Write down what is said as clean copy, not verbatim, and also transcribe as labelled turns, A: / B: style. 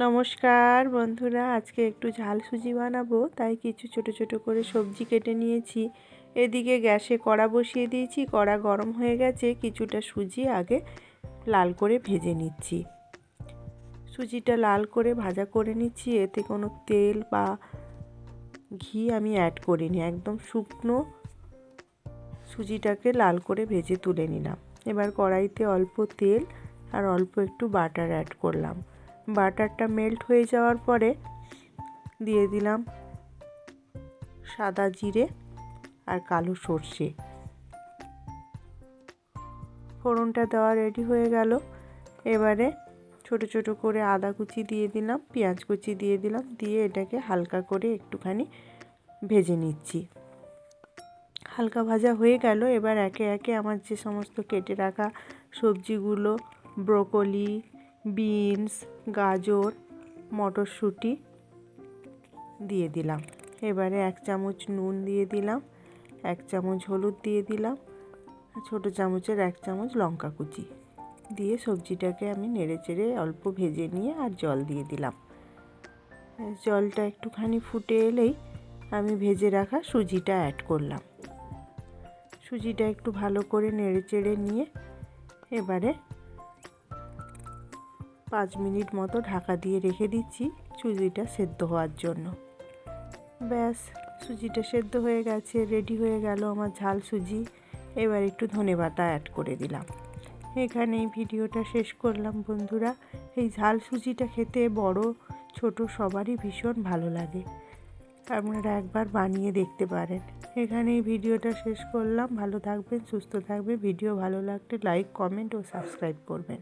A: নমস্কার বন্ধুরা, আজকে একটু ঝাল সুজি বানাবো, তাই কিছু ছোট ছোট করে সবজি কেটে নিয়েছি। এদিকে গ্যাসে কড়া বসিয়ে দিয়েছি, কড়া গরম হয়ে গেছে। কিছুটা সুজি আগে লাল করে ভেজে নিচ্ছি। সুজিটা লাল করে ভাজা করে নিচ্ছি। এতে কোনো তেল বা ঘি আমি অ্যাড করিনি, একদম শুকনো সুজিটাকে লাল করে ভেজে তুলে নিলাম। এবার কড়াইতে অল্প তেল আর অল্প একটু বাটার অ্যাড করলাম। বাটারটা মেল্ট হয়ে যাওয়ার পরে দিয়ে দিলাম সাদা জিরে আর কালো সর্ষে। ফোড়নটা দেওয়া রেডি হয়ে গেল। এবারে ছোট ছোট করে আদা কুচি দিয়ে দিলাম, পেঁয়াজ কুচি দিয়ে দিলাম, দিয়ে এটাকে হালকা করে একটুখানি ভেজে নিচ্ছি। হালকা ভাজা হয়ে গেল। এবার একে একে আমার যে সমস্ত কেটে রাখা সবজিগুলো, ব্রোকলি, বিনস, গাজর, মটরশুঁটি দিয়ে দিলাম। এবারে 1 চামচ নুন দিয়ে দিলাম, 1 চামচ হলুদ দিয়ে দিলাম, ছোট চামচের 1 চামচ লঙ্কা কুচি দিয়ে সবজিটাকে আমি নেড়েচেড়ে অল্প ভেজে নিয়ে আর জল দিয়ে দিলাম। জলটা একটুখানি ফুটে এলেই আমি ভেজে রাখা সুজিটা অ্যাড করলাম। সুজিটা একটু ভালো করে নেড়েচেড়ে নিয়ে এবারে 5 মিনিট মতো ঢাকা দিয়ে রেখে দিচ্ছি সুজিটা সেদ্ধ হওয়ার জন্য। ব্যাস, সুজিটা সেদ্ধ হয়ে গেছে, রেডি হয়ে গেল আমার ঝাল সুজি। এবার একটু ধনেপাতা অ্যাড করে দিলাম। এখানেই ভিডিওটা শেষ করলাম বন্ধুরা। এই ঝাল সুজিটা খেতে বড় ছোট সবারই ভীষণ ভালো লাগে। আপনারা একবার বানিয়ে দেখতে পারেন। এখানেই ভিডিওটা শেষ করলাম। ভালো থাকবেন, সুস্থ থাকবেন। ভিডিও ভালো লাগলে লাইক, কমেন্ট ও সাবস্ক্রাইব করবেন।